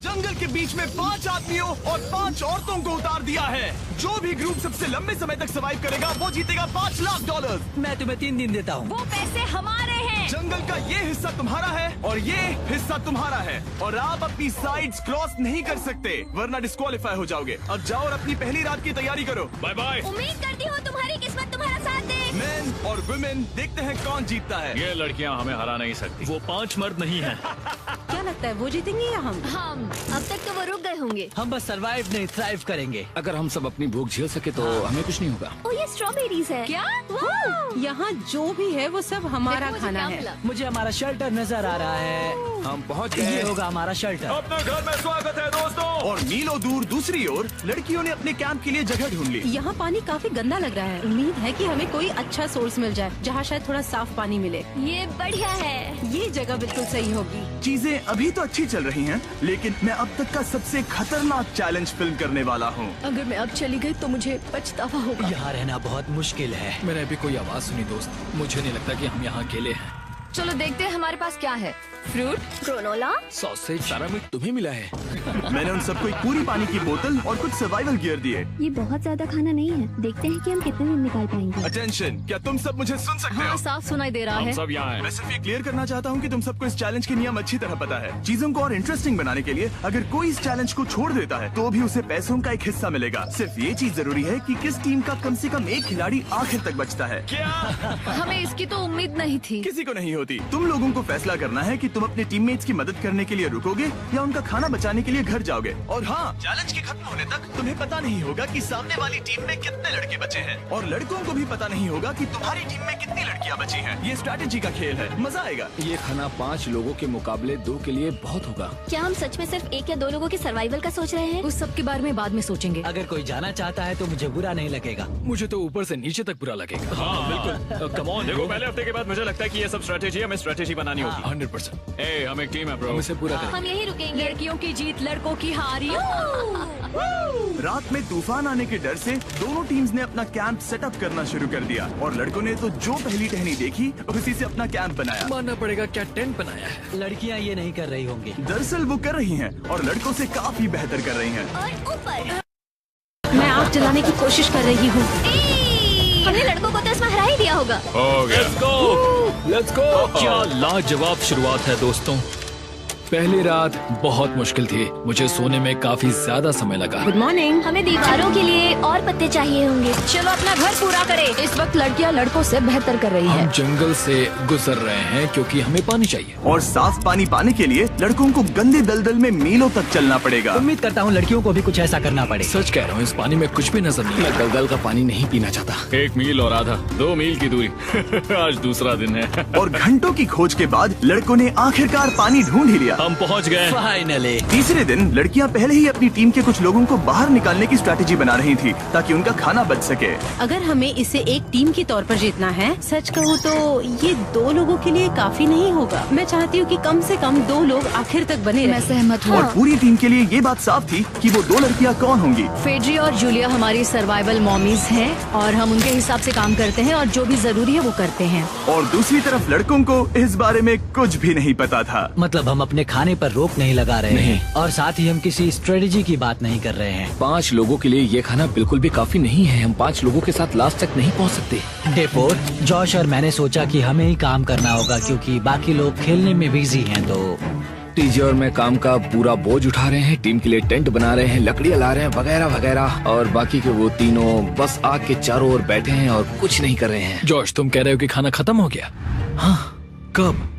जंगल के बीच में 5 आदमियों और 5 औरतों को उतार दिया है। जो भी ग्रुप सबसे लंबे समय तक सर्वाइव करेगा वो जीतेगा $5 लाख। मैं तुम्हें 3 दिन देता हूँ। वो पैसे हमारे हैं। जंगल का ये हिस्सा तुम्हारा है और ये हिस्सा तुम्हारा है और आप अपनी साइड्स क्रॉस नहीं कर सकते वरना डिस्क्वालीफाई हो जाओगे। अब जाओ और अपनी पहली रात की तैयारी करो। Bye bye. उम्मीद करती हूँ तुम्हारी किस्मत तुम्हारा साथ दे। मेन और वुमेन देखते हैं कौन जीतता है। ये लड़कियां हमें हरा नहीं सकती। वो 5 मर्द नहीं हैं। क्या लगता है वो जीतेंगे या हम? अब तक तो वो रुक गए होंगे। हम बस सरवाइव नहीं थ्राइव करेंगे। अगर हम सब अपनी भूख झेल सके तो हमें कुछ नहीं होगा। ओ ये स्ट्रॉबेरीज है। क्या? यहाँ जो भी है वो सब हमारा देखो मुझे खाना क्या है। मिला। मुझे हमारा शेल्टर नजर आ रहा है। हम पहुंच ये गए। होगा हमारा शेल्टर। अपने घर में स्वागत है दोस्तों। और मीलों दूर दूसरी ओर लड़कियों ने अपने कैंप के लिए जगह ढूंढ ली। यहाँ पानी काफी गंदा लग रहा है। उम्मीद है कि हमें कोई अच्छा सोर्स मिल जाए जहाँ शायद थोड़ा साफ पानी मिले। ये बढ़िया है। ये जगह बिल्कुल सही होगी। चीजें अभी तो अच्छी चल रही हैं, लेकिन मैं अब तक का सबसे खतरनाक चैलेंज फिल्म करने वाला हूँ। अगर मैं अब चली गई तो मुझे पछतावा होगा। यहाँ रहना बहुत मुश्किल है। मैंने अभी कोई आवाज सुनी दोस्त। मुझे नहीं लगता कि हम यहाँ अकेले हैं। चलो देखते हैं हमारे पास क्या है। Fruit, granola. सॉसेज सारा मीट तुम्हें मिला है। मैंने उन सबको एक पूरी पानी की बोतल और कुछ सर्वाइवल गियर दिए। ये बहुत ज्यादा खाना नहीं है। देखते हैं कि हम कितने दिन निकाल पाएंगे। अटेंशन, क्या तुम सब मुझे सुन सकते हो? साफ सुनाई दे रहा हम है। सब यहाँ हैं। मैं सिर्फ ये क्लियर करना चाहता हूँ कि तुम सबको इस चैलेंज के नियम अच्छी तरह पता है। चीजों को और इंटरेस्टिंग बनाने के लिए अगर कोई इस चैलेंज को छोड़ देता है तो भी उसे पैसों का एक हिस्सा मिलेगा। सिर्फ ये चीज जरूरी है कि किस टीम का कम से कम एक खिलाड़ी आखिर तक बचता है। हमें इसकी तो उम्मीद नहीं थी। किसी को नहीं होती। तुम लोगों को फैसला करना है कि तुम अपने टीममेट्स की मदद करने के लिए रुकोगे या उनका खाना बचाने के लिए घर जाओगे। और हाँ, चैलेंज के खत्म होने तक तुम्हें पता नहीं होगा कि सामने वाली टीम में कितने लड़के बचे हैं और लड़कों को भी पता नहीं होगा कि तुम्हारी टीम में कितनी लड़कियाँ बची हैं। ये स्ट्रैटेजी का खेल है, मजा आएगा। ये खाना 5 लोगों के मुकाबले 2 के लिए बहुत होगा। क्या हम सच में सिर्फ 1 या 2 लोगों के सर्वाइवल का सोच रहे हैं? उस सब के बारे में बाद में सोचेंगे। अगर कोई जाना चाहता है तो मुझे बुरा नहीं लगेगा। मुझे तो ऊपर से नीचे तक बुरा लगेगा। हाँ बिल्कुल। Come on. देखो पहले हफ्ते के बाद मुझे लगता है कि ये सब स्ट्रेटेजी हमें स्ट्रेटेजी बनानी होगी। 100%। ए, हम एक टीम है ब्रो। हम इसे पूरा करेंगे। हम यही रुकेंगे। लड़कियों की जीत, लड़कों की हार। रात में तूफान आने के डर से दोनों टीम्स ने अपना कैंप सेटअप करना शुरू कर दिया और लड़कों ने तो जो पहली टहनी देखी उसी से अपना कैंप बनाया। मानना पड़ेगा क्या टेंट बनाया है। लड़कियाँ ये नहीं कर रही होंगी। दरअसल वो कर रही हैं और लड़कों से काफी बेहतर कर रही हैं। और ऊपर मैं आग जलाने की कोशिश कर रही हूँ। हमने लड़कों को तो इसमें हरा ही दिया होगा। हो गया। Let's go. क्या लाजवाब शुरुआत है दोस्तों। पहली रात बहुत मुश्किल थी। मुझे सोने में काफी ज्यादा समय लगा। Good morning. हमें दीवारों के लिए और पत्ते चाहिए होंगे। चलो अपना घर पूरा करें। इस वक्त लड़कियां लड़कों से बेहतर कर रही हम हैं। जंगल से गुजर रहे हैं क्योंकि हमें पानी चाहिए। और साफ पानी पाने के लिए लड़कों को गंदे दलदल में मीलों तक चलना पड़ेगा। उम्मीद करता हूँ लड़कियों को भी कुछ ऐसा करना पड़े। सच कह रहा हूँ, इस पानी में कुछ भी नजर नहीं। मैं दलदल का पानी नहीं पीना चाहता। 1 मील और आधा, 2 मील की दूरी। आज दूसरा दिन है। और घंटों की खोज के बाद लड़कों ने आखिरकार पानी ढूंढ ही लिया। हम पहुँच गए। फाइनली। तीसरे दिन लड़कियां पहले ही अपनी टीम के कुछ लोगों को बाहर निकालने की स्ट्रैटेजी बना रही थी ताकि उनका खाना बच सके। अगर हमें इसे एक टीम के तौर पर जीतना है, सच कहूँ तो ये 2 लोगों के लिए काफी नहीं होगा। मैं चाहती हूँ कि कम से कम 2 लोग आखिर तक बने मैं रहें। सहमत हूँ। और पूरी टीम के लिए ये बात साफ थी कि वो 2 लड़कियां कौन होंगी। फेड्री और जूलिया हमारी सर्वाइवल मॉमीज हैं और हम उनके हिसाब से काम करते हैं और जो भी जरूरी है वो करते हैं। और दूसरी तरफ लड़कों को इस बारे में कुछ भी नहीं पता था। मतलब हम अपने खाने पर रोक नहीं लगा रहे हैं और साथ ही हम किसी स्ट्रेटेजी की बात नहीं कर रहे हैं। 5 लोगों के लिए ये खाना बिल्कुल भी काफी नहीं है। हम 5 लोगों के साथ लास्ट तक नहीं पहुँच सकते। डे 4, जॉश और मैंने सोचा कि हमें ही काम करना होगा क्योंकि बाकी लोग खेलने में बिजी हैं। तो टीजे और मैं काम का पूरा बोझ उठा रहे हैं। टीम के लिए टेंट बना रहे हैं, लकड़ियाँ ला रहे हैं, वगैरह वगैरह। और बाकी के वो तीनों बस आग के चारों ओर बैठे हैं और कुछ नहीं कर रहे हैं। जॉश, तुम कह रहे हो कि खाना खत्म हो गया? हाँ, कब?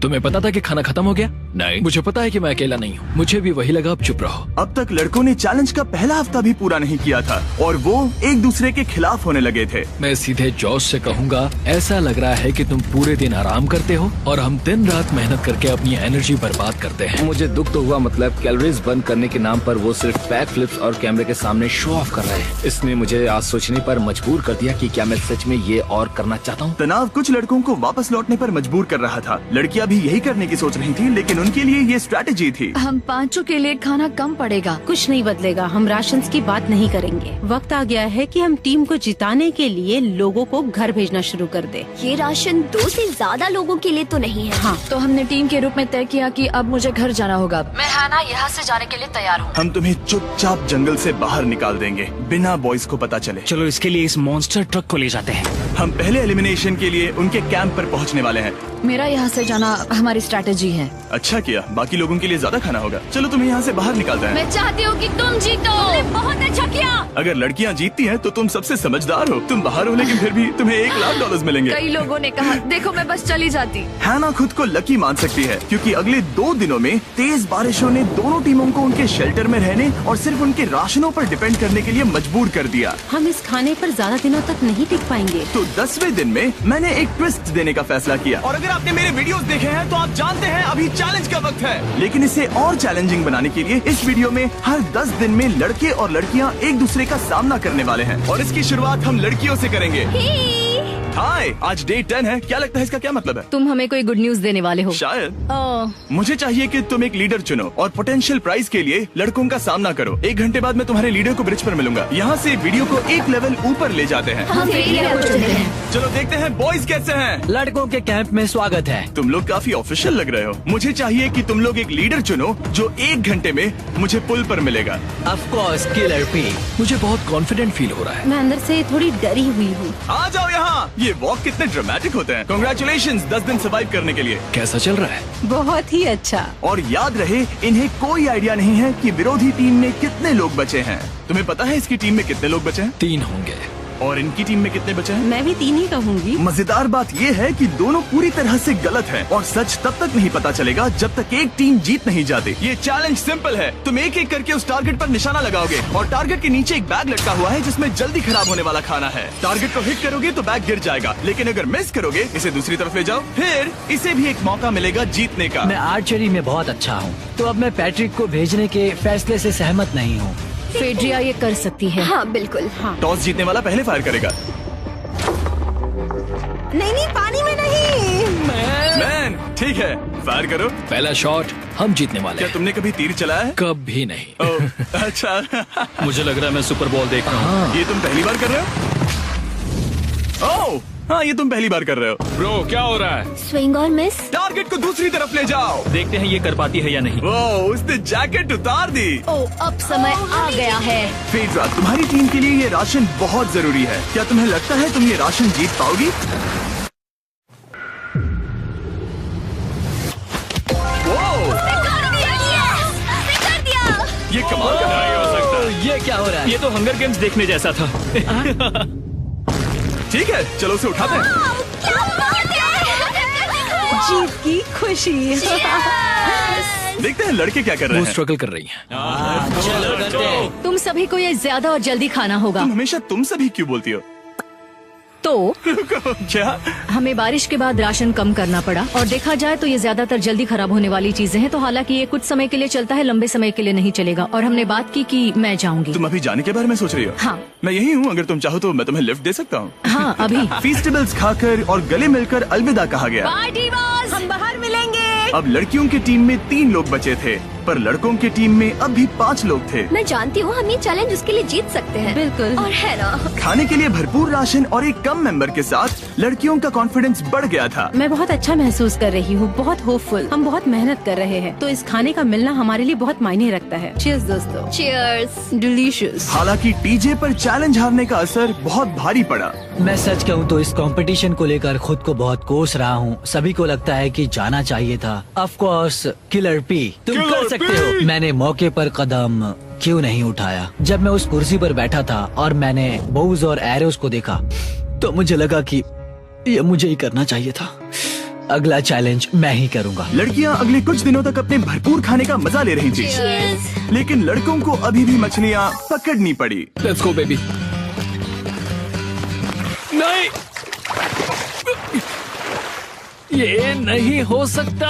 तुम्हें पता था कि खाना खत्म हो गया? नहीं, मुझे पता है कि मैं अकेला नहीं हूँ। मुझे भी वही लगा। अब चुप रहो। अब तक लड़कों ने चैलेंज का पहला हफ्ता भी पूरा नहीं किया था और वो एक दूसरे के खिलाफ होने लगे थे। मैं सीधे जॉश से कहूँगा, ऐसा लग रहा है कि तुम पूरे दिन आराम करते हो और हम दिन रात मेहनत करके अपनी एनर्जी बर्बाद करते हैं। मुझे दुख तो हुआ, मतलब कैलोरीज बर्न करने के नाम पर वो सिर्फ बैक फ्लिप्स और कैमरे के सामने शो ऑफ कर रहे हैं। इसने मुझे आज सोचने पर मजबूर कर दिया कि क्या मैं सच में ये और करना चाहता हूँ। तनाव कुछ लड़कों को वापस लौटने पर मजबूर कर रहा था। लड़कियां भी यही करने की सोच रही थी, लेकिन उनके लिए ये स्ट्रैटेजी थी। हम पांचों के लिए खाना कम पड़ेगा। कुछ नहीं बदलेगा, हम राशन की बात नहीं करेंगे। वक्त आ गया है कि हम टीम को जिताने के लिए लोगों को घर भेजना शुरू कर दे। ये राशन 2 से ज्यादा लोगों के लिए तो नहीं है। हाँ, तो हमने टीम के रूप में तय किया कि अब मुझे घर जाना होगा। मैं हैना यहाँ से जाने के लिए तैयार हूँ। हम तुम्हें चुपचाप जंगल से बाहर निकाल देंगे बिना बॉयज को पता चले। चलो इसके लिए इस मॉन्स्टर ट्रक को ले जाते हैं। हम पहले एलिमिनेशन के लिए उनके कैंप पर पहुंचने वाले हैं। मेरा यहाँ से जाना हमारी स्ट्रैटेजी है। अच्छा किया, बाकी लोगों के लिए ज्यादा खाना होगा। चलो तुम्हें यहाँ से बाहर निकालते हैं। मैं चाहती हूँ कि तुम जीतो। तुमने बहुत अच्छा किया। अगर लड़कियाँ जीतती हैं तो तुम सबसे समझदार हो। तुम बाहर हो लेकिन फिर भी तुम्हें $1,00,000 मिलेंगे। कई लोगों ने कहा देखो मैं बस चली जाती। हैना खुद को लकी मान सकती है क्योंकि अगले 2 दिनों में तेज बारिशों ने दोनों टीमों को उनके शेल्टर में रहने और सिर्फ उनके राशनों पर डिपेंड करने के लिए मजबूर कर दिया। हम इस खाने पर ज्यादा दिनों तक नहीं टिक पाएंगे। तो 10वें दिन में मैंने एक ट्विस्ट देने का फैसला किया। और अगर आपने मेरे वीडियोस देखे हैं तो आप जानते हैं अभी चैलेंज का वक्त है। लेकिन इसे और चैलेंजिंग बनाने के लिए इस वीडियो में हर 10 दिन में लड़के और लड़कियां एक दूसरे का सामना करने वाले हैं और इसकी शुरुआत हम लड़कियों से करेंगे। हाय, आज डे 10 है। क्या लगता है इसका क्या मतलब है? तुम हमें कोई गुड न्यूज देने वाले हो। शायद। मुझे चाहिए कि तुम एक लीडर चुनो और पोटेंशियल प्राइज के लिए लड़कों का सामना करो। 1 घंटे बाद मैं तुम्हारे लीडर को ब्रिज पर मिलूंगा। यहाँ से वीडियो को एक लेवल ऊपर ले जाते हैं। हम चलो देखते हैं बॉयज कैसे हैं। लड़कों के कैंप में स्वागत है। तुम लोग काफी ऑफिशियल लग रहे हो। मुझे चाहिए कि तुम लोग एक लीडर चुनो जो 1 घंटे में मुझे पुल पर मिलेगा। Of course killer P. मुझे बहुत कॉन्फिडेंट फील हो रहा है। मैं अंदर से थोड़ी डरी हुई हूँ। आ जाओ यहाँ। ये वॉक कितने ड्रामेटिक होते हैं। कांग्रेचुलेशंस 10 दिन सर्वाइव करने के लिए। कैसा चल रहा है? बहुत ही अच्छा। और याद रहे इन्हें कोई आइडिया नहीं है कि विरोधी टीम में कितने लोग बचे हैं। तुम्हें पता है इसकी टीम में कितने लोग बचे हैं? 3 होंगे। और इनकी टीम में कितने बचे हैं? मैं भी 3 ही कहूँगी। मजेदार बात ये है कि दोनों पूरी तरह से गलत हैं और सच तब तक नहीं पता चलेगा जब तक एक टीम जीत नहीं जाती। ये चैलेंज सिंपल है। तुम एक एक करके उस टारगेट पर निशाना लगाओगे और टारगेट के नीचे एक बैग लटका हुआ है जिसमें जल्दी खराब होने वाला खाना है। टारगेट को हिट करोगे तो बैग गिर जाएगा, लेकिन अगर मिस करोगे इसे दूसरी तरफ ले जाओ, फिर इसे भी एक मौका मिलेगा जीतने का। मैं आर्चरी में बहुत अच्छा हूँ, तो अब मैं पैट्रिक को भेजने के फैसले से सहमत नहीं हूँ। फेड्रिया ये कर सकती है। हाँ बिल्कुल। हाँ। टॉस जीतने वाला पहले फायर करेगा। नहीं, पानी में नहीं। मैन, ठीक है, फायर करो। पहला शॉट हम जीतने वाले क्या हैं। तुमने कभी तीर चलाया है? कभी नहीं। ओह, अच्छा। मुझे लग रहा है मैं सुपर बॉल देख रहा हूँ। ये तुम पहली बार कर रहे हो? ओह, हाँ, ये तुम पहली बार कर रहे हो। ब्रो क्या हो रहा है? स्विंग और मिस। टारगेट को दूसरी तरफ ले जाओ। देखते हैं ये कर पाती है या नहीं। वो उसने जैकेट उतार दी। ओह, अब समय आ गया है। फेड्रा, तुम्हारी टीम के लिए ये राशन बहुत जरूरी है। क्या तुम्हें लगता है तुम ये राशन जीत पाओगी? ये कमाल का नहीं हो सकता। ये क्या हो रहा है? ये तो हंगर गेम्स देखने जैसा था। ठीक है, चलो उसे उठाते हैं। जीत की खुशी। देखते हैं लड़के क्या कर रहे वो हैं। स्ट्रगल कर रही हैं। तुम सभी को ये ज्यादा और जल्दी खाना होगा। तुम हमेशा तुम सभी क्यों बोलती हो? तो क्या? हमें बारिश के बाद राशन कम करना पड़ा और देखा जाए तो ये ज्यादातर जल्दी खराब होने वाली चीजें हैं। तो हालांकि ये कुछ समय के लिए चलता है, लंबे समय के लिए नहीं चलेगा। और हमने बात की कि मैं जाऊंगी। तुम अभी जाने के बारे में सोच रही हो? हाँ। मैं यही हूँ, अगर तुम चाहो तो मैं तुम्हें लिफ्ट दे सकता हूँ। हाँ, अभी। फीस्टेबल्स खाकर और गले मिलकर अलविदा कहा गया। हम बाहर मिलेंगे। अब लड़कियों की टीम में 3 लोग बचे थे, पर लड़कों की टीम में अब भी 5 लोग थे। मैं जानती हूँ हम ये चैलेंज उसके लिए जीत सकते हैं। बिल्कुल। और है ना। खाने के लिए भरपूर राशन और एक कम मेंबर के साथ लड़कियों का कॉन्फिडेंस बढ़ गया था। मैं बहुत अच्छा महसूस कर रही हूँ, बहुत होपफुल। हम बहुत मेहनत कर रहे हैं, तो इस खाने का मिलना हमारे लिए बहुत मायने रखता है। चीयर्स दोस्तों। चीयर्स। डिलीशियस। हालांकि टीजे पर चैलेंज हारने का असर बहुत भारी पड़ा। मैं सच कहूँ तो इस कंपटीशन को लेकर खुद को बहुत कोस रहा हूँ। सभी को लगता है कि जाना चाहिए था। ऑफ कोर्स किलर पी, तुम कर सकते हो। मैंने मौके पर कदम क्यों नहीं उठाया? जब मैं उस कुर्सी पर बैठा था और मैंने बोव्स और एरोस को देखा तो मुझे लगा कि ये मुझे ही करना चाहिए था। अगला चैलेंज मैं ही करूँगा। लड़कियाँ अगले कुछ दिनों तक अपने भरपूर खाने का मजा ले रही थी, लेकिन लड़कों को अभी भी मछलियाँ पकड़नी पड़ी। Let's go baby. नहीं, ये नहीं हो सकता।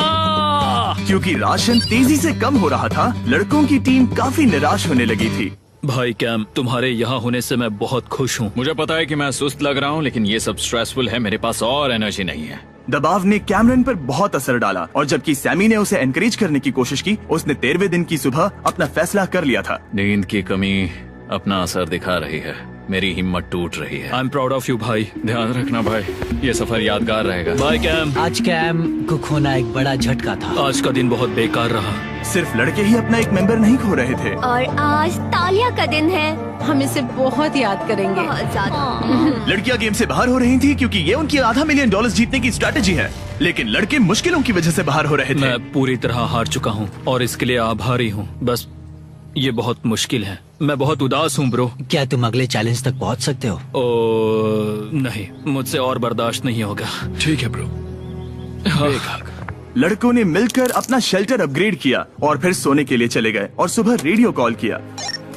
क्योंकि राशन तेजी से कम हो रहा था, लड़कों की टीम काफी निराश होने लगी थी। भाई कैम, तुम्हारे यहाँ होने से मैं बहुत खुश हूँ। मुझे पता है कि मैं सुस्त लग रहा हूँ, लेकिन ये सब स्ट्रेसफुल है। मेरे पास और एनर्जी नहीं है। दबाव ने कैमरन पर बहुत असर डाला और जबकि सैमी ने उसे एनकरेज करने की कोशिश की, उसने 13वें दिन की सुबह अपना फैसला कर लिया था। नींद की कमी अपना असर दिखा रही है, मेरी हिम्मत टूट रही है। I am proud of you भाई, ध्यान रखना भाई, ये सफर यादगार रहेगा। Bye cam. आज कैम को खोना एक बड़ा झटका था। आज का दिन बहुत बेकार रहा। सिर्फ लड़के ही अपना एक मेंबर नहीं खो रहे थे। और आज तालिया का दिन है। हम इसे बहुत याद करेंगे। बहुत ज्यादा। लड़कियां गेम से बाहर हो रही थी क्योंकि ये उनकी $500 मिलियन जीतने की स्ट्रेटेजी है, लेकिन लड़के मुश्किलों की वजह से बाहर हो रहे थे। मैं पूरी तरह हार चुका हूँ और इसके लिए आभारी हूँ। बस ये बहुत मुश्किल है, मैं बहुत उदास हूँ ब्रो। क्या तुम अगले चैलेंज तक पहुंच सकते हो? ओ नहीं, मुझसे और बर्दाश्त नहीं होगा। ठीक है ब्रो। लड़कों ने मिलकर अपना शेल्टर अपग्रेड किया और फिर सोने के लिए चले गए और सुबह रेडियो कॉल किया।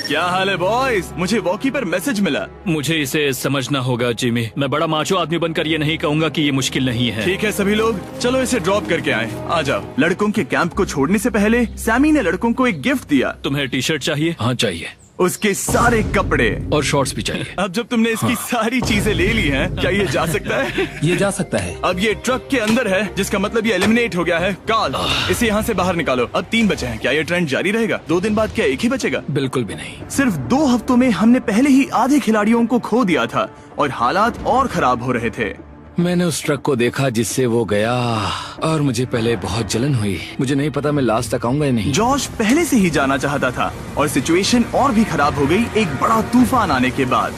क्या हाल है बॉयज? मुझे वॉकी पर मैसेज मिला। मुझे इसे समझना होगा जिमी। मैं बड़ा माचो आदमी बनकर ये नहीं कहूँगा कि ये मुश्किल नहीं है। ठीक है सभी लोग, चलो इसे ड्रॉप करके आए। आ जाओ। लड़कों के कैंप को छोड़ने से पहले सैमी ने लड़कों को एक गिफ्ट दिया। तुम्हें टी शर्ट चाहिए? हाँ चाहिए, उसके सारे कपड़े और शॉर्ट्स भी चाहिए। अब जब तुमने इसकी सारी चीजें ले ली हैं, क्या ये जा सकता है? ये जा सकता है। अब ये ट्रक के अंदर है, जिसका मतलब ये एलिमिनेट हो गया है। कॉल, इसे यहाँ से बाहर निकालो। अब 3 बचे हैं। क्या ये ट्रेंड जारी रहेगा? 2 दिन बाद क्या एक ही बचेगा? बिल्कुल भी नहीं। सिर्फ 2 हफ्तों में हमने पहले ही आधे खिलाड़ियों को खो दिया था और हालात और खराब हो रहे थे। मैंने उस ट्रक को देखा जिससे वो गया और मुझे पहले बहुत जलन हुई। मुझे नहीं पता मैं लास्ट तक आऊंगा या नहीं। जॉश पहले से ही जाना चाहता था और सिचुएशन और भी खराब हो गई एक बड़ा तूफान आने के बाद।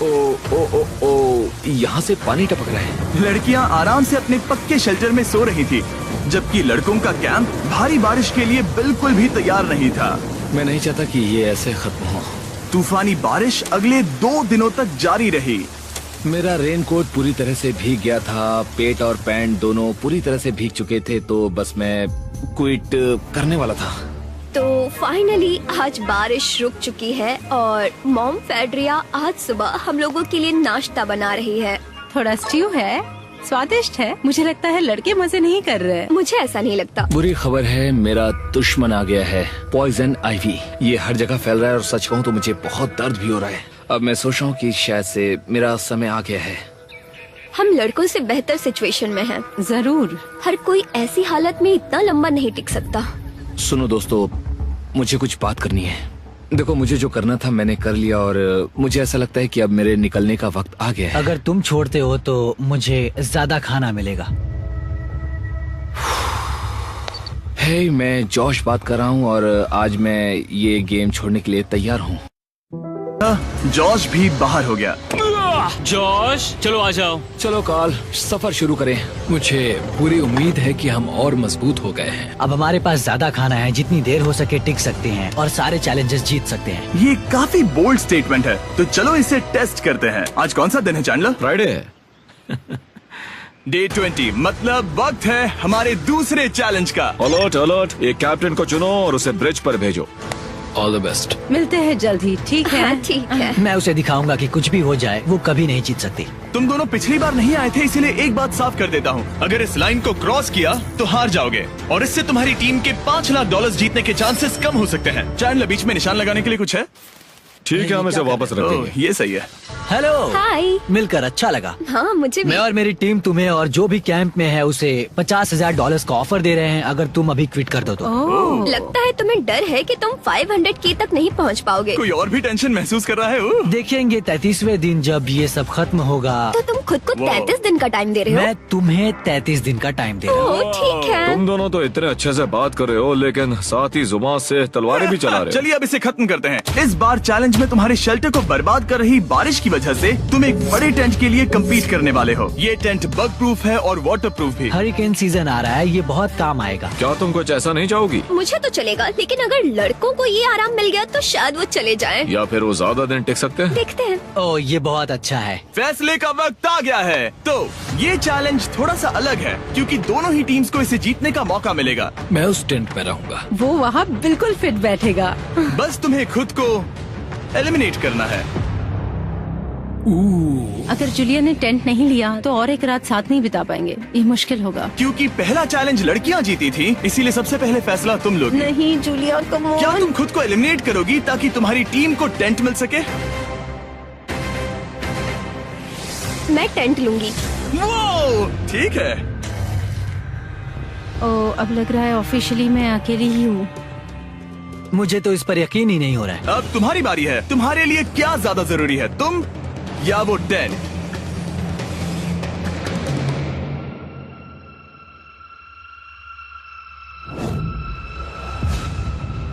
ओ ओ ओ ओ, यहाँ से पानी टपक रहा है। लड़कियां आराम से अपने पक्के शेल्टर में सो रही थी, जबकि लड़कों का कैंप भारी बारिश के लिए बिल्कुल भी तैयार नहीं था। मैं नहीं चाहता कि ये ऐसे खत्म हो। तूफानी बारिश अगले 2 दिनों तक जारी रही। मेरा रेनकोट पूरी तरह से भीग गया था, पेट और पैंट दोनों पूरी तरह से भीग चुके थे, तो बस मैं क्विट करने वाला था। तो फाइनली आज बारिश रुक चुकी है और मॉम फेड्रिया आज सुबह हम लोगों के लिए नाश्ता बना रही है। थोड़ा स्ट्यू है, स्वादिष्ट है। मुझे लगता है लड़के मजे नहीं कर रहे। मुझे ऐसा नहीं लगता। बुरी खबर है, मेरा दुश्मन आ गया है, पॉइजन आइवी। ये हर जगह फैल रहा है और सच कहूँ तो मुझे बहुत दर्द भी हो रहा है। अब मैं सोच रहा हूँ कि शायद से मेरा समय आ गया है। हम लड़कों से बेहतर सिचुएशन में हैं। जरूर। हर कोई ऐसी हालत में इतना लंबा नहीं टिक सकता। सुनो दोस्तों, मुझे कुछ बात करनी है। देखो, मुझे जो करना था मैंने कर लिया और मुझे ऐसा लगता है कि अब मेरे निकलने का वक्त आ गया है। अगर तुम छोड़ते हो तो मुझे ज्यादा खाना मिलेगा। हे, मैं जॉश बात कर रहा हूँ और आज मैं ये गेम छोड़ने के लिए तैयार हूँ। जॉश भी बाहर हो गया। जॉश चलो आ जाओ। चलो कॉल, सफर शुरू करें। मुझे पूरी उम्मीद है कि हम और मजबूत हो गए हैं। अब हमारे पास ज्यादा खाना है, जितनी देर हो सके टिक सकते हैं और सारे चैलेंजेस जीत सकते हैं। ये काफी बोल्ड स्टेटमेंट है, तो चलो इसे टेस्ट करते हैं। आज कौन सा दिन है चैंडलर? फ्राइडे है। डे 20, मतलब वक्त है हमारे दूसरे चैलेंज का। अलर्ट अलर्ट, एक कैप्टन को चुनो और उसे ब्रिज पर भेजो। All the best. मिलते हैं जल्द ही, ठीक है? हाँ, ठीक है। मैं उसे दिखाऊंगा कि कुछ भी हो जाए वो कभी नहीं जीत सकती। तुम दोनों पिछली बार नहीं आए थे, इसीलिए एक बात साफ कर देता हूँ। अगर इस लाइन को क्रॉस किया तो हार जाओगे और इससे तुम्हारी टीम के $5 लाख जीतने के चांसेस कम हो सकते हैं। चैंडलर, बीच में निशान लगाने के लिए कुछ है? ठीक है, हम इसे वापस रखेंगे। ओह, ये सही है। हेलो। हाय। मिलकर अच्छा लगा। हाँ, मुझे भी। मैं और मेरी टीम तुम्हें और जो भी कैंप में है उसे $50,000 का ऑफर दे रहे हैं अगर तुम अभी क्विट कर दो तो। लगता है तुम्हें डर है कि तुम 500K तक नहीं पहुंच पाओगे। कोई और भी टेंशन महसूस कर रहा है? ओह। देखेंगे 33वें दिन जब ये सब खत्म होगा। तो तुम खुद को 33 दिन का टाइम दे रहे हो? मैं तुम्हें 33 दिन का टाइम दे रहा हूँ। ओह, ठीक है। तुम दोनों तो इतने अच्छे से बात कर रहे हो, लेकिन साथ ही जुबान से तलवारें भी चला रहे हो। चलिए अब इसे खत्म करते हैं। इस बार चैलेंज में तुम्हारे शेल्टर को बर्बाद कर रही बारिश की वजह से तुम एक बड़े टेंट के लिए कम्पीट करने वाले हो। ये टेंट बग प्रूफ है और वाटर प्रूफ भी। हरिकेन सीजन आ रहा है, ये बहुत काम आएगा। क्या तुम कुछ ऐसा नहीं चाहोगी? मुझे तो चलेगा, लेकिन अगर लड़कों को ये आराम मिल गया तो शायद वो चले जाएं। या फिर वो ज्यादा दिन टिक सकते हैं? देखते हैं। ओह, ये बहुत अच्छा है। फैसले का वक्त आ गया है। तो ये चैलेंज थोड़ा सा अलग है क्योंकि दोनों ही टीम्स को इसे जीतने का मौका मिलेगा। मैं उस टेंट में रहूंगा। वो वहाँ बिल्कुल फिट बैठेगा। बस तुम्हें खुद को एलिमिनेट करना है। अगर जूलिया ने टेंट नहीं लिया तो और एक रात साथ नहीं बिता पाएंगे। ये मुश्किल होगा। क्योंकि पहला चैलेंज लड़कियां जीती थी, इसीलिए सबसे पहले फैसला तुम लोगी। नहीं जूलिया, कम ऑन। क्या तुम खुद को एलिमिनेट करोगी ताकि तुम्हारी टीम को टेंट मिल सके? मैं टेंट लूंगी। वो ठीक है। अब लग रहा है ऑफिशियली मैं अकेली ही हूँ। मुझे तो इस पर यकीन ही नहीं हो रहा है। अब तुम्हारी बारी है। तुम्हारे लिए क्या ज्यादा जरूरी है, तुम या वो टेंट?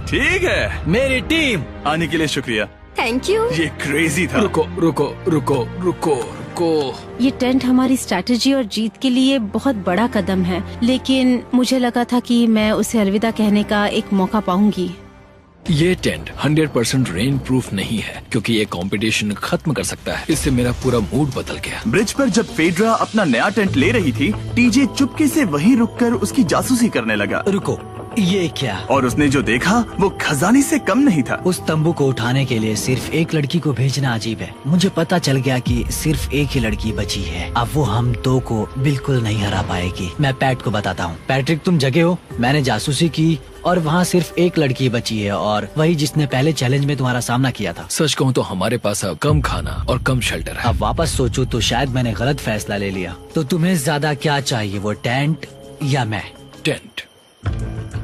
ठीक है, मेरी टीम। आने के लिए शुक्रिया। Thank you. ये क्रेजी था। रुको रुको रुको रुको रुको। ये टेंट हमारी स्ट्रैटेजी और जीत के लिए बहुत बड़ा कदम है, लेकिन मुझे लगा था कि मैं उसे अलविदा कहने का एक मौका पाऊंगी। ये टेंट 100% रेन प्रूफ नहीं है, क्योंकि ये कंपटीशन खत्म कर सकता है। इससे मेरा पूरा मूड बदल गया। ब्रिज पर जब फेड्रा अपना नया टेंट ले रही थी, टीजे चुपके से वहीं रुककर उसकी जासूसी करने लगा। रुको, ये क्या? और उसने जो देखा वो खजाने से कम नहीं था। उस तंबू को उठाने के लिए सिर्फ एक लड़की को भेजना अजीब है। मुझे पता चल गया कि सिर्फ एक ही लड़की बची है। अब वो हम दो को बिल्कुल नहीं हरा पाएगी। मैं पैट को बताता हूँ। पैट्रिक, तुम जगे हो? मैंने जासूसी की और वहाँ सिर्फ एक लड़की बची है, और वही जिसने पहले चैलेंज में तुम्हारा सामना किया था। सच कहूँ तो हमारे पास अब कम खाना और कम शेल्टर है। अब वापस सोचूं तो शायद मैंने गलत फैसला ले लिया। तो तुम्हें ज्यादा क्या चाहिए, वो टेंट या मैं? टेंट।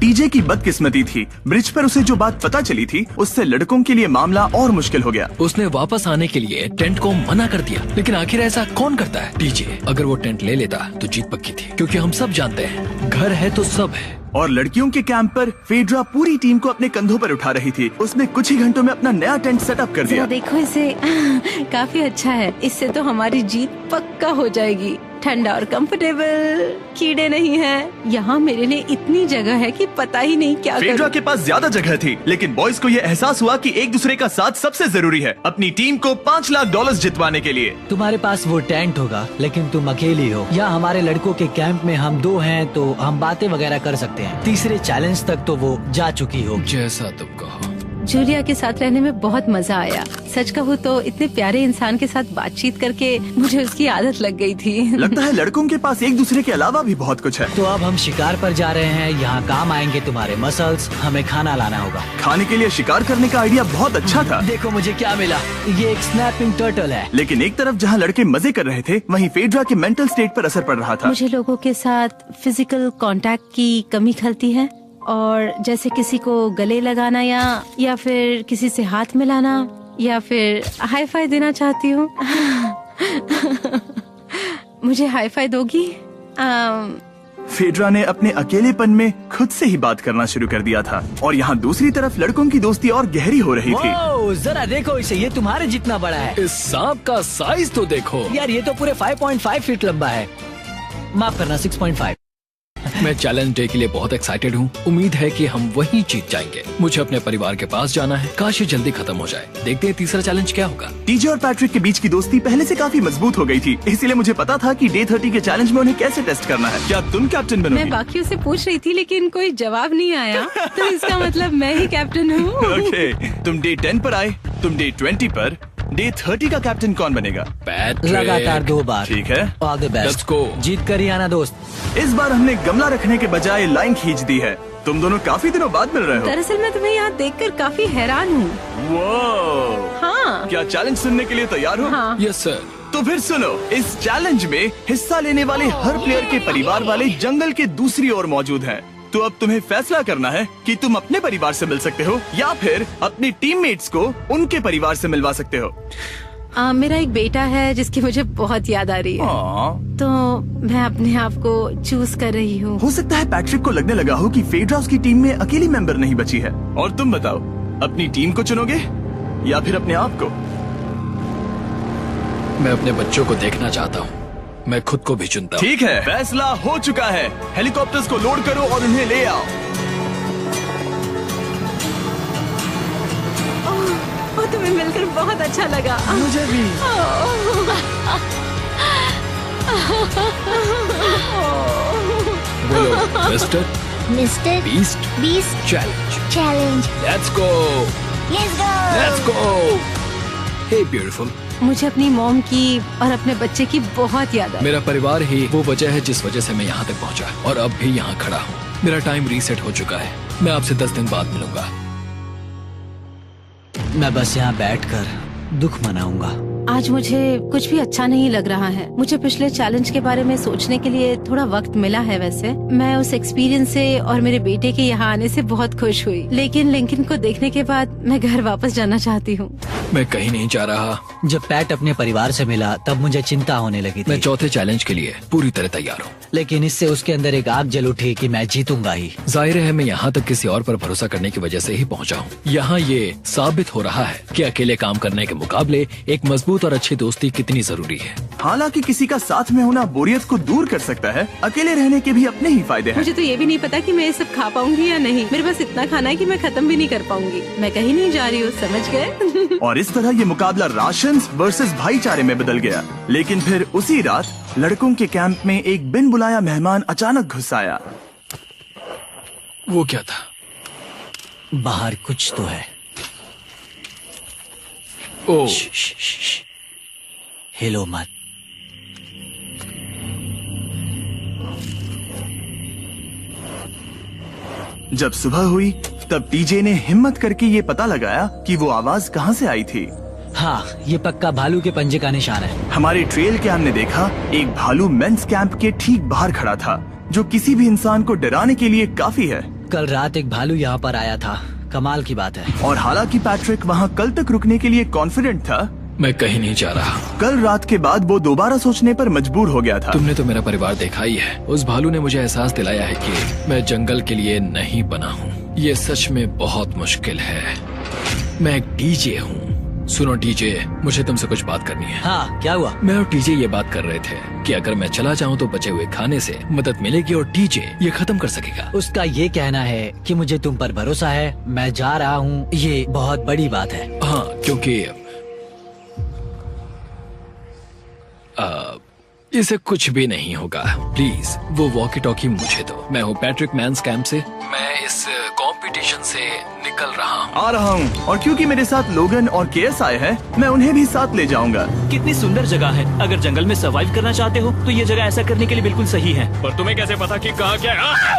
टीजे की बदकिस्मती थी, ब्रिज पर उसे जो बात पता चली थी उससे लड़कों के लिए मामला और मुश्किल हो गया। उसने वापस आने के लिए टेंट को मना कर दिया, लेकिन आखिर ऐसा कौन करता है? टीजे, अगर वो टेंट ले लेता तो जीत पक्की थी, क्योंकि हम सब जानते हैं घर है तो सब है। और लड़कियों के कैंप पर फेड्रा पूरी टीम को अपने कंधों पर उठा रही थी। उसने कुछ ही घंटों में अपना नया टेंट सेटअप कर दिया। जरा देखो इसे। काफी अच्छा है। इससे तो हमारी जीत पक्का हो जाएगी। ठंडा और कंफर्टेबल, कीड़े नहीं हैं। यहाँ मेरे लिए इतनी जगह है कि पता ही नहीं क्या फेड्रा करूं। के पास ज्यादा जगह थी, लेकिन बॉयज को ये एहसास हुआ कि एक दूसरे का साथ सबसे जरूरी है अपनी टीम को $5 लाख जितवाने के लिए। तुम्हारे पास वो टेंट होगा, लेकिन तुम अकेली हो। या हमारे लड़कों के कैंप में हम दो हैं तो हम बातें वगैरह कर सकते हैं। तीसरे चैलेंज तक तो वो जा चुकी हो। जैसा तुम कहो। जूलिया के साथ रहने में बहुत मजा आया। सच कहूँ तो इतने प्यारे इंसान के साथ बातचीत करके मुझे उसकी आदत लग गई थी। लगता है लड़कों के पास एक दूसरे के अलावा भी बहुत कुछ है। तो अब हम शिकार पर जा रहे हैं। यहाँ काम आएंगे तुम्हारे मसल्स। हमें खाना लाना होगा। खाने के लिए शिकार करने का आइडिया बहुत अच्छा था। देखो मुझे क्या मिला। ये एक स्नैपिंग टर्टल है। लेकिन एक तरफ जहाँ लड़के मजे कर रहे थे, वहीं फेड्रा के मेंटल स्टेट पर असर पड़ रहा था। मुझे लोगों के साथ फिजिकल कांटेक्ट की कमी खलती है, और जैसे किसी को गले लगाना या फिर किसी से हाथ मिलाना या फिर हाई फाई देना चाहती हूँ। मुझे हाई फाई दोगी? फेड्रा ने अपने अकेलेपन में खुद से ही बात करना शुरू कर दिया था, और यहाँ दूसरी तरफ लड़कों की दोस्ती और गहरी हो रही थी। ओह, जरा देखो इसे, ये तुम्हारे जितना बड़ा है। इस सांप का साइज तो देखो यार, ये तो पूरे 5.5 फीट लंबा है। माफ करना, 6.5। मैं चैलेंज डे के लिए बहुत एक्साइटेड हूँ। उम्मीद है कि हम वहीं जीत जाएंगे। मुझे अपने परिवार के पास जाना है। काश ये जल्दी खत्म हो जाए। देखते हैं तीसरा चैलेंज क्या होगा। टीजे और पैट्रिक के बीच की दोस्ती पहले से काफी मजबूत हो गई थी, इसीलिए मुझे पता था कि डे 30 के चैलेंज में उन्हें कैसे टेस्ट करना है। क्या तुम कैप्टन बनोगी? मैं बाकियों से पूछ रही थी, लेकिन कोई जवाब नहीं आया। तो इसका मतलब मैं ही कैप्टन हूँ। ओके, तुम डे 10 पर आए, तुम डे 20 पर। डे 30 का कैप्टन कौन बनेगा? पैट्रिक। लगातार 2 बार। ठीक है, all the best. Let's go। जीत कर ही आना दोस्त। इस बार हमने गमला रखने के बजाय लाइन खींच दी है। तुम दोनों काफी दिनों बाद मिल रहे हो। दरअसल मैं तुम्हें यहाँ देखकर काफी हैरान हूँ। वो हाँ। क्या चैलेंज सुनने के लिए तैयार हो? हाँ। Yes sir. तो फिर सुनो, इस चैलेंज में हिस्सा लेने वाले हर प्लेयर के परिवार वाले जंगल के दूसरी ओर मौजूद हैं। तो अब तुम्हें फैसला करना है कि तुम अपने परिवार से मिल सकते हो या फिर अपने टीममेट्स को उनके परिवार से मिलवा सकते हो। मेरा एक बेटा है जिसकी मुझे बहुत याद आ रही है, तो मैं अपने आप को चूज कर रही हूँ। हो सकता है पैट्रिक को लगने लगा हो कि फेड्रा उसकी टीम में अकेली मेंबर नहीं बची है। और तुम बताओ, अपनी टीम को चुनोगे या फिर अपने आप को? मैं अपने बच्चों को देखना चाहता हूँ। मैं खुद को भी चुनता हूँ। ठीक है, फैसला हो चुका है। हेलीकॉप्टर्स को लोड करो और उन्हें ले आओ। तुम्हें मिलकर बहुत अच्छा लगा। मुझे भी। बोलो Mister Mister Beast Beast challenge. Let's go. Let's go. Hey beautiful. मुझे अपनी मॉम की और अपने बच्चे की बहुत याद आई। मेरा परिवार ही वो वजह है जिस वजह से मैं यहाँ तक पहुँचा, और अब भी यहाँ खड़ा हूँ। मेरा टाइम रीसेट हो चुका है। मैं आपसे 10 दिन बाद मिलूंगा। मैं बस यहाँ बैठकर दुख मनाऊंगा। आज मुझे कुछ भी अच्छा नहीं लग रहा है। मुझे पिछले चैलेंज के बारे में सोचने के लिए थोड़ा वक्त मिला है। वैसे मैं उस एक्सपीरियंस से और मेरे बेटे के यहाँ आने से बहुत खुश हुई, लेकिन लिंकन को देखने के बाद मैं घर वापस जाना चाहती हूँ। मैं कहीं नहीं जा रहा। जब पैट अपने परिवार से मिला तब मुझे चिंता होने लगी मैं थी, चौथे चैलेंज के लिए पूरी तरह तैयार हूँ। लेकिन इससे उसके अंदर एक आग जल उठी कि मैं जीतूंगा ही। जाहिर है मैं यहाँ तक किसी और पर भरोसा करने की वजह से ही पहुँचा हूँ। यहाँ ये साबित हो रहा है कि अकेले काम करने के मुकाबले एक मजबूत और अच्छी दोस्ती कितनी जरूरी है। हालांकि किसी का साथ में होना बोरियत को दूर कर सकता है, अकेले रहने के भी अपने ही फायदे हैं। मुझे तो ये भी नहीं पता कि मैं ये सब खा पाऊंगी या नहीं। मेरे पास इतना खाना है कि मैं खत्म भी नहीं कर पाऊंगी। मैं कहीं नहीं जा रही हूँ, समझ गए? और इस तरह ये मुकाबला राशन वर्सेस भाईचारे में बदल गया। लेकिन फिर उसी रात लड़कों के कैंप में एक बिन बुलाया मेहमान अचानक घुस आया। वो क्या था? बाहर कुछ तो है। ओ, हिलो मत। जब सुबह हुई तब टीजे ने हिम्मत करके ये पता लगाया कि वो आवाज कहाँ से आई थी। हाँ, ये पक्का भालू के पंजे का निशान है। हमारे ट्रेल कैम ने देखा एक भालू मेंस कैंप के ठीक बाहर खड़ा था, जो किसी भी इंसान को डराने के लिए काफी है। कल रात एक भालू यहाँ पर आया था, कमाल की बात है। और हालांकि पैट्रिक वहाँ कल तक रुकने के लिए कॉन्फिडेंट था, मैं कहीं नहीं जा रहा। कल रात के बाद वो दोबारा सोचने पर मजबूर हो गया था। तुमने तो मेरा परिवार देखा ही है। उस भालू ने मुझे एहसास दिलाया है कि मैं जंगल के लिए नहीं बना हूँ। ये सच में बहुत मुश्किल है। मैं एक डीजे हूँ। सुनो डीजे, मुझे तुमसे कुछ बात करनी है। हाँ, क्या हुआ? मैं और टीजे ये बात कर रहे थे कि अगर मैं चला जाऊँ तो बचे हुए खाने से मदद मिलेगी और टीजे ये खत्म कर सकेगा। उसका ये कहना है कि मुझे तुम पर भरोसा है, मैं जा रहा हूँ। ये बहुत बड़ी बात है। हाँ, क्योंकि इसे कुछ भी नहीं होगा। प्लीज वो वॉकी टॉकी मुझे दो। मैं हूँ पैट्रिक मेंस कैंप से। मैं इस कंपटीशन से निकल रहा हूँ। आ रहा हूँ, और क्योंकि मेरे साथ लोगन और केएस आए हैं, मैं उन्हें भी साथ ले जाऊंगा। कितनी सुंदर जगह है। अगर जंगल में सर्वाइव करना चाहते हो तो ये जगह ऐसा करने के लिए बिल्कुल सही है। पर तुम्हें कैसे पता कि कहाँ क्या है?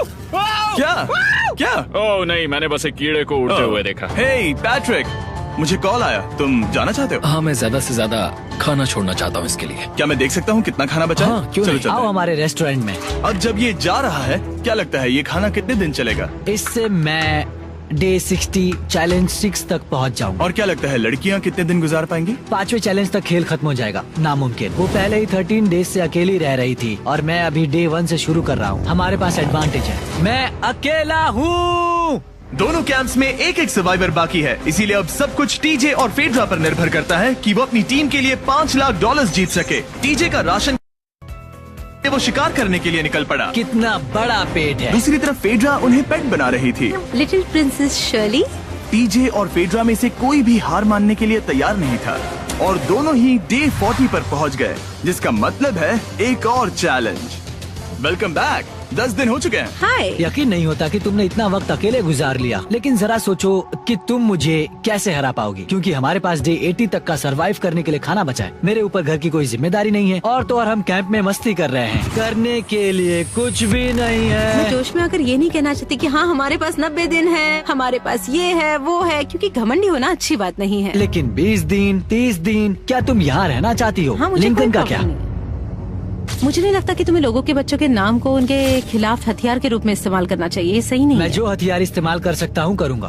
क्या क्या? ओह नहीं, मैंने बस एक कीड़े को उड़ते हुए देखा। हे पैट्रिक, मुझे कॉल आया, तुम जाना चाहते हो? हाँ, मैं ज्यादा से ज्यादा खाना छोड़ना चाहता हूँ इसके लिए। क्या मैं देख सकता हूँ कितना खाना बचा है? हाँ, क्यों चलो नहीं? चलते आओ हैं। हमारे रेस्टोरेंट में। अब जब ये जा रहा है, क्या लगता है ये खाना कितने दिन चलेगा? इससे मैं डे 60 चैलेंज 6 तक पहुंच जाऊंगा। और क्या लगता है लड़कियाँ कितने दिन गुजार पाएंगी? 5वें चैलेंज तक खेल खत्म हो जाएगा। नामुमकिन। वो पहले ही 13 डेज से अकेली रह रही थी और मैं अभी डे 1 से शुरू कर रहा हूँ। हमारे पास एडवांटेज है, मैं अकेला हूँ। दोनों कैंप्स में एक एक सर्वाइवर बाकी है, इसीलिए अब सब कुछ टीजे और फेड्रा पर निर्भर करता है कि वो अपनी टीम के लिए $5 लाख जीत सके। टीजे का राशन वो शिकार करने के लिए निकल पड़ा। कितना बड़ा पेट है। दूसरी तरफ फेड्रा उन्हें पेट बना रही थी। Little princess Shirley. टीजे और फेड्रा में से कोई भी हार मानने के लिए तैयार नहीं था और दोनों ही डे 40 पर पहुंच गए, जिसका मतलब है एक और चैलेंज। Welcome back. 10 दिन हो चुके हैं। हाय। यकीन नहीं होता कि तुमने इतना वक्त अकेले गुजार लिया, लेकिन जरा सोचो कि तुम मुझे कैसे हरा पाओगी, क्योंकि हमारे पास डे 80 तक का सरवाइव करने के लिए खाना बचा है। मेरे ऊपर घर की कोई जिम्मेदारी नहीं है और तो और हम कैंप में मस्ती कर रहे हैं। करने के लिए कुछ भी नहीं मैं है। जोश में आकर ये नहीं कहना चाहती कि हाँ हमारे पास 90 दिन है, हमारे पास ये है वो है, क्योंकि घमंडी होना अच्छी बात नहीं है। लेकिन 20 दिन 30 दिन क्या तुम यहाँ रहना चाहती हो? हाँ, मुझे लिंकन कोई का प्रॉब्लम क्या? नहीं है। मुझे नहीं लगता कि तुम्हें लोगों के बच्चों के नाम को उनके खिलाफ हथियार के रूप में इस्तेमाल करना चाहिए। ये सही नहीं मैं है। जो हथियार इस्तेमाल कर सकता हूँ करूँगा।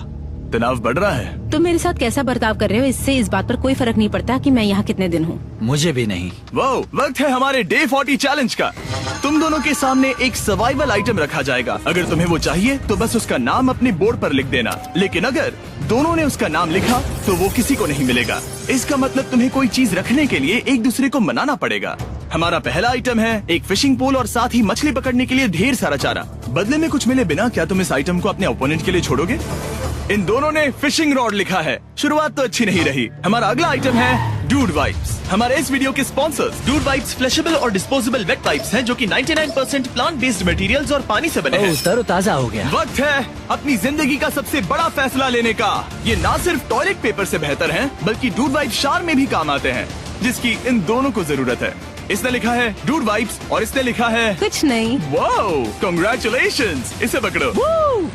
तनाव बढ़ रहा है। तुम मेरे साथ कैसा बर्ताव कर रहे हो, इससे इस बात पर कोई फर्क नहीं पड़ता कि मैं यहाँ कितने दिन हूँ। मुझे भी नहीं। वो वक्त है हमारे डे 40 चैलेंज का। तुम दोनों के सामने एक सर्वाइवल आइटम रखा जाएगा। अगर तुम्हें वो चाहिए तो बस उसका नाम अपने बोर्ड पर लिख देना, लेकिन अगर दोनों ने उसका नाम लिखा तो वो किसी को नहीं मिलेगा। इसका मतलब तुम्हें कोई चीज रखने के लिए एक दूसरे को मनाना पड़ेगा। हमारा पहला आइटम है एक फिशिंग पोल और साथ ही मछली पकड़ने के लिए ढेर सारा चारा। बदले में कुछ मिले बिना क्या तुम इस आइटम को अपने ओपोनेंट के लिए छोड़ोगे? इन दोनों ने फिशिंग रॉड लिखा है। शुरुआत तो अच्छी नहीं रही। हमारा अगला आइटम है डूड वाइप्स। हमारे इस वीडियो के स्पॉन्सर्स डूड वाइप्स फ्लैशेबल और डिस्पोजेबल वेट वाइप्स हैं, जो कि 99% प्लांट बेस्ड मटेरियल्स और पानी से बने हैं। तरोताजा हो गया। वक्त है अपनी जिंदगी का सबसे बड़ा फैसला लेने का। ये ना सिर्फ टॉयलेट पेपर से बेहतर हैं, बल्कि डूड वाइप शार में भी काम आते हैं, जिसकी इन दोनों को जरूरत है। इसने लिखा है डूड वाइप्स और इसने लिखा है कुछ नहीं। Wow, congratulations. इसे पकड़ो।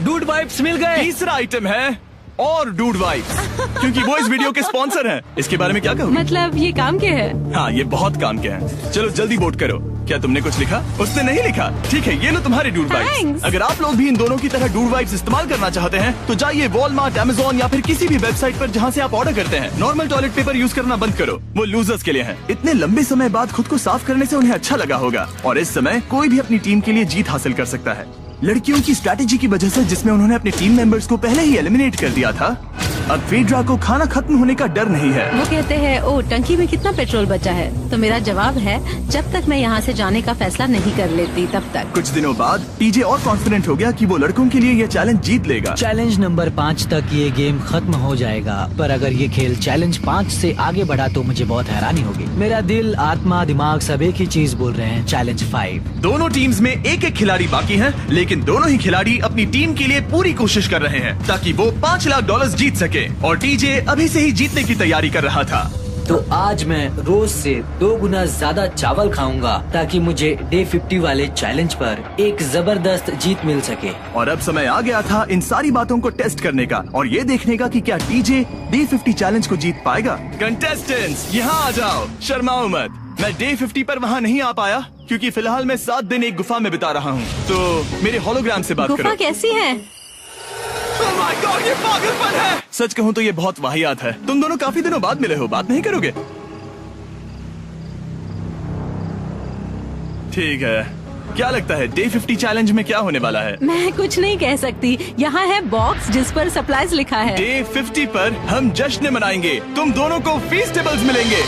डूड वाइप्स मिल गए। तीसरा आइटम है और डूड वाइब्स, क्योंकि वो इस वीडियो के स्पॉन्सर हैं। इसके बारे में क्या कहूँ? मतलब ये काम क्या है? हाँ, ये बहुत काम के हैं। चलो जल्दी वोट करो। क्या तुमने कुछ लिखा? उसने नहीं लिखा। ठीक है, ये लो तुम्हारे डूड वाइब्स। Thanks. अगर आप लोग भी इन दोनों की तरह डूड वाइब्स इस्तेमाल करना चाहते हैं तो जाइए वॉलमार्ट, अमेज़न या फिर किसी भी वेबसाइट पर जहाँ से आप ऑर्डर करते हैं। नॉर्मल टॉयलेट पेपर यूज करना बंद करो, वो लूजर्स के लिए है। इतने लंबे समय बाद खुद को साफ करने से उन्हें अच्छा लगा होगा, और इस समय कोई भी अपनी टीम के लिए जीत हासिल कर सकता है। लड़कियों की स्ट्रैटेजी की वजह से, जिसमें उन्होंने अपने टीम मेंबर्स को पहले ही एलिमिनेट कर दिया था, अब फेड्रा को खाना खत्म होने का डर नहीं है। वो कहते हैं ओ टंकी में कितना पेट्रोल बचा है, तो मेरा जवाब है जब तक मैं यहाँ से जाने का फैसला नहीं कर लेती तब तक। कुछ दिनों बाद टीजे और कॉन्फिडेंट हो गया कि वो लड़कों के लिए ये चैलेंज जीत लेगा। चैलेंज नंबर 5 तक ये गेम खत्म हो जाएगा, पर अगर ये खेल चैलेंज 5 से आगे बढ़ा तो मुझे बहुत हैरानी होगी। मेरा दिल, आत्मा, दिमाग सब एक ही चीज बोल रहे हैं, चैलेंज 5। दोनों टीम्स में एक एक खिलाड़ी बाकी हैं, लेकिन दोनों ही खिलाड़ी अपनी टीम के लिए पूरी कोशिश कर रहे हैं ताकि वो $5 लाख जीत सके, और टीजे अभी से ही जीतने की तैयारी कर रहा था। तो आज मैं रोज से 2 गुना ज्यादा चावल खाऊंगा ताकि मुझे डे 50 वाले चैलेंज पर एक जबरदस्त जीत मिल सके। और अब समय आ गया था इन सारी बातों को टेस्ट करने का और ये देखने का कि क्या टीजे डे 50 चैलेंज को जीत पाएगा। कंटेस्टेंट्स यहाँ आ जाओ, शर्माओ मत। मैं डे 50 पर वहाँ नहीं आ पाया क्योंकि फिलहाल मैं 7 दिन एक गुफा में बिता रहा हूँ, तो मेरे होलोग्राम से बात गुफा करो। कैसी है? Oh my God, ये पागलपन है। सच कहूँ तो ये बहुत वाहियात है। तुम दोनों काफी दिनों बाद मिले हो, बात नहीं करोगे? ठीक है, क्या लगता है डे 50 चैलेंज में क्या होने वाला है? मैं कुछ नहीं कह सकती। यहाँ है बॉक्स जिस पर सप्लाईज लिखा है। डे 50 पर हम जश्न मनाएंगे, तुम दोनों को फीस्टेबल्स मिलेंगे।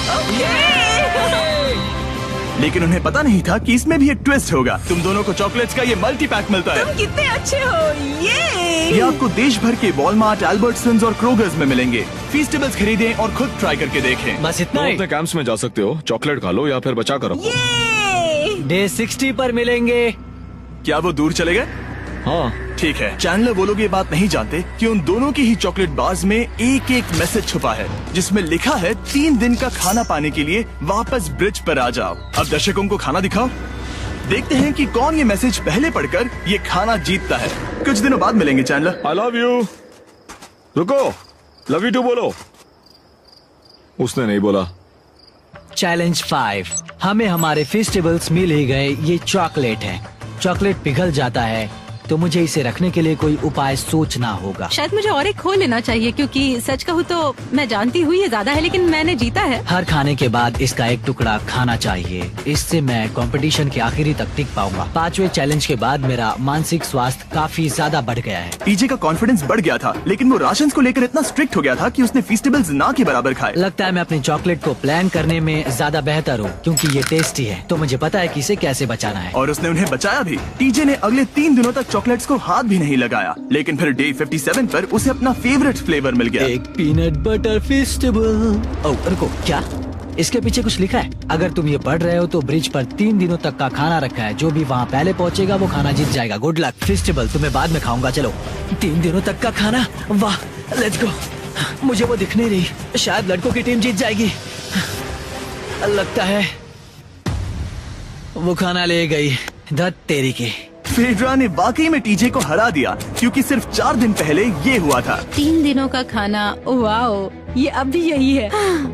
लेकिन उन्हें पता नहीं था कि इसमें भी एक ट्विस्ट होगा। तुम दोनों को चॉकलेट्स का ये मल्टी पैक मिलता है। तुम कितने अच्छे हो। ये आपको देश भर के वॉलमार्ट, अल्बर्ट्सन्स और क्रोगर्स में मिलेंगे। फीस्टेबल्स खरीदें और खुद ट्राई करके देखें। बस इतना तुम ही। अपने कैंप्स में जा सकते हो, चॉकलेट खा लो या फिर बचा कर रखो। डे 60 पर मिलेंगे। क्या वो दूर चले गए? हाँ, ठीक है। चैंडलर वो लोग ये बात नहीं जानते कि उन दोनों की ही चॉकलेट बार्स में एक एक मैसेज छुपा है जिसमें लिखा है 3 दिन का खाना पाने के लिए वापस ब्रिज पर आ जाओ। अब दर्शकों को खाना दिखाओ, देखते हैं कि कौन ये मैसेज पहले पढ़कर ये खाना जीतता है। कुछ दिनों बाद मिलेंगे चैंडलर। I love you. रुको, लव यू टू बोलो। उसने नहीं बोला। चैलेंज 5, हमें हमारे फेस्टिवल्स मिल ही गए। ये चॉकलेट है। चॉकलेट पिघल जाता है तो मुझे इसे रखने के लिए कोई उपाय सोचना होगा। शायद मुझे और एक खो लेना चाहिए, क्योंकि सच कहूँ तो मैं जानती हूँ ये ज्यादा है, लेकिन मैंने जीता है। हर खाने के बाद इसका एक टुकड़ा खाना चाहिए, इससे मैं कंपटीशन के आखिरी तक टिक पाऊंगा। 5वें चैलेंज के बाद मेरा मानसिक स्वास्थ्य काफी ज्यादा बढ़ गया है। टीजे का कॉन्फिडेंस बढ़ गया था, लेकिन वो राशन को लेकर इतना स्ट्रिक्ट हो गया था कि उसने फीस्टेबल्स ना के बराबर खाए। लगता है मैं अपनी चॉकलेट को प्लान करने में ज्यादा बेहतर हूँ, क्योंकि ये टेस्टी है तो मुझे पता है कि इसे कैसे बचाना है। और उसने उन्हें बचाया भी। टीजे ने अगले 3 दिनों तक चॉकलेट्स को हाथ भी नहीं लगाया, लेकिन फिर डे 57 पर उसे अपना फेवरेट फ्लेवर मिल गया। एक पीनट बटर फेस्टिवल। ओह रुको, क्या इसके पीछे कुछ लिखा है? अगर तुम ये पढ़ रहे हो तो ब्रिज पर 3 दिनों तक का खाना रखा है। जो भी वहाँ पहले पहुँचेगा वो खाना जीत जाएगा। Good luck. फेस्टिवल तुम्हें बाद में खाऊंगा। चलो, 3 दिनों तक का खाना, वाह, लेट्स गो। मुझे वो दिख नहीं रही, शायद लड़कों की टीम जीत जाएगी। लगता है वो खाना ले गई। धत तेरी की। फेड्रा ने वाकई में टीजे को हरा दिया, क्योंकि सिर्फ 4 दिन पहले ये हुआ था। 3 दिनों का खाना, वाओ, ये अब भी यही है।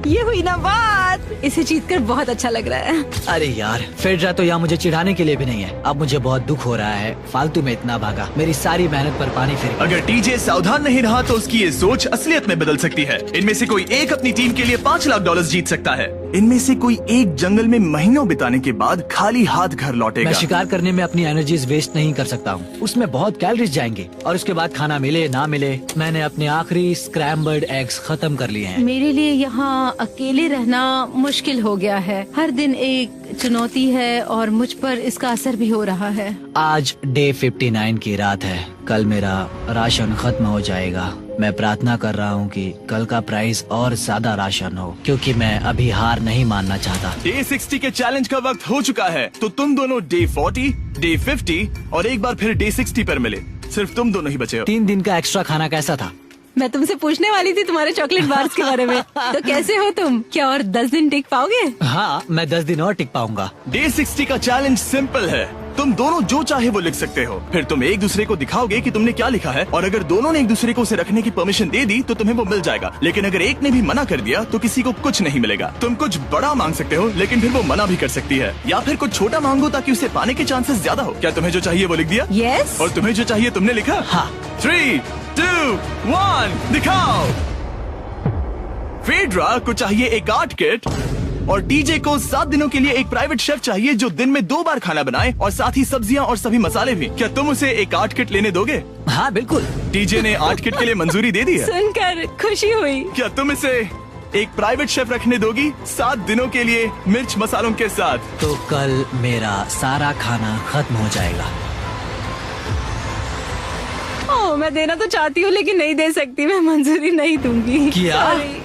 ये हुई ना बात। इसे जीतकर बहुत अच्छा लग रहा है। अरे यार, फेड्रा तो यहाँ मुझे चिढ़ाने के लिए भी नहीं है। अब मुझे बहुत दुख हो रहा है, फालतू में इतना भागा, मेरी सारी मेहनत पर पानी फिर गया। अगर टीजे सावधान नहीं रहा तो उसकी ये सोच असलियत में बदल सकती है। इनमें से कोई एक अपनी टीम के लिए $5 लाख जीत सकता है। इनमें से कोई एक जंगल में महीनों बिताने के बाद खाली हाथ घर लौटेगा। मैं शिकार करने में अपनी एनर्जीज वेस्ट नहीं कर सकता हूँ, उसमें बहुत कैलोरीज जाएंगे। और उसके बाद खाना मिले ना मिले, मैंने अपने आखिरी स्क्रैम्बल्ड एग्स खत्म कर लिए हैं। मेरे लिए यहाँ अकेले रहना मुश्किल हो गया है। हर दिन एक चुनौती है और मुझ पर इसका असर भी हो रहा है। आज डे 59 की रात है। कल मेरा राशन खत्म हो जाएगा। मैं प्रार्थना कर रहा हूँ कि कल का प्राइस और ज्यादा राशन हो, क्योंकि मैं अभी हार नहीं मानना चाहता। डे 60 के चैलेंज का वक्त हो चुका है, तो तुम दोनों डे 40, डे 50 और एक बार फिर डे 60 पर मिले। सिर्फ तुम दोनों ही बचे हो। 3 दिन का एक्स्ट्रा खाना कैसा था? मैं तुमसे पूछने वाली थी तुम्हारे चॉकलेट बार्स के बारे में। तो कैसे हो तुम? क्या और 10 दिन टिक पाओगे? हाँ, मैं 10 दिन और टिक पाऊंगा। डे 60 का चैलेंज सिंपल है। तुम दोनों जो चाहे वो लिख सकते हो, फिर तुम एक दूसरे को दिखाओगे कि तुमने क्या लिखा है, और अगर दोनों ने एक दूसरे को उसे रखने की परमिशन दे दी तो तुम्हें वो मिल जाएगा। लेकिन अगर एक ने भी मना कर दिया तो किसी को कुछ नहीं मिलेगा। तुम कुछ बड़ा मांग सकते हो, लेकिन फिर वो मना भी कर सकती है, या फिर कुछ छोटा मांगो ताकि उसे पाने के चांसेस ज्यादा हो। क्या तुम्हें जो चाहिए वो लिख दिया? यस। और तुम्हें जो चाहिए तुमने लिखा? हाँ। 3, 2, 1 दिखाओ। फेड्रा को चाहिए एक आर्ट किट, और टीजे को 7 दिनों के लिए एक प्राइवेट शेफ चाहिए जो दिन में 2 बार खाना बनाए, और साथ ही सब्जियां और सभी मसाले भी। क्या तुम उसे एक आर्ट किट लेने दोगे? हाँ बिल्कुल। टीजे ने आर्ट किट के लिए मंजूरी दे दी है। सुनकर खुशी हुई। क्या तुम इसे एक प्राइवेट शेफ रखने दोगी 7 दिनों के लिए मिर्च मसालों के साथ? तो कल मेरा सारा खाना खत्म हो जाएगा। ओह, मैं देना तो चाहती हूँ लेकिन नहीं दे सकती, मैं मंजूरी नहीं दूंगी। क्या? Sorry।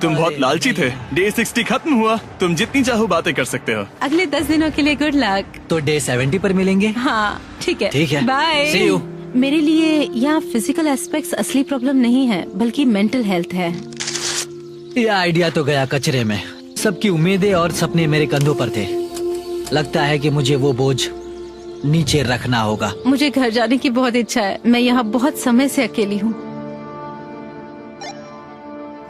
तुम बहुत लालची थे। डे 60 खत्म हुआ, तुम जितनी चाहो बातें कर सकते हो। अगले 10 दिनों के लिए गुड लक। तो डे 70 पर मिलेंगे। हाँ ठीक है। ठीक है। बाय। See you। मेरे लिए यहाँ फिजिकल एस्पेक्ट्स असली प्रॉब्लम नहीं है, बल्कि मेंटल हेल्थ है। ये आइडिया तो गया कचरे में। सबकी उम्मीदें और सपने मेरे कंधों पर थे। लगता है कि मुझे वो बोझ नीचे रखना होगा। मुझे घर जाने की बहुत इच्छा है। मैं यहाँ बहुत समय से अकेली हूँ।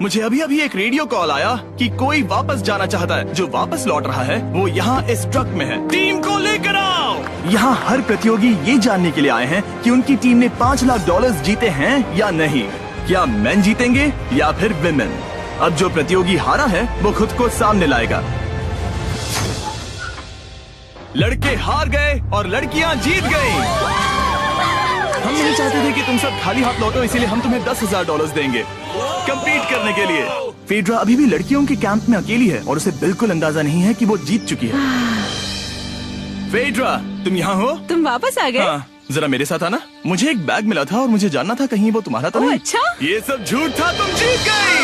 मुझे अभी अभी एक रेडियो कॉल आया कि कोई वापस जाना चाहता है। जो वापस लौट रहा है वो यहाँ इस ट्रक में है। टीम को लेकर आओ। यहाँ हर प्रतियोगी ये जानने के लिए आए हैं कि उनकी टीम ने $5 लाख जीते हैं या नहीं। क्या मेन जीतेंगे या फिर विमेन? अब जो प्रतियोगी हारा है वो खुद को सामने लाएगा। लड़के हार गए और लड़कियां जीत गईं। हम नहीं चाहते थे कि तुम सब खाली हाथ लौटो, इसीलिए हम तुम्हें $10,000 देंगे कंपीट करने के लिए। फेड्रा अभी भी लड़कियों के कैंप में अकेली है और उसे बिल्कुल अंदाजा नहीं है कि वो जीत चुकी है। फेड्रा, तुम यहाँ हो? तुम वापस आ गए? हाँ, जरा मेरे साथ आना। मुझे एक बैग मिला था और मुझे जानना था कहीं वो तुम्हारा तो ओह, नहीं। अच्छा? ये सब झूठ था, तुम जीत गई।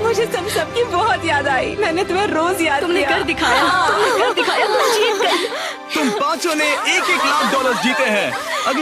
मुझे तुम सबकी बहुत याद आई। मैंने तुम्हें रोज याद तुमने किया। कर दिखाया, तुमने कर दिखाया, तुम जीत गई। तुम पांचों ने $1-1 लाख जीते हैं। अगली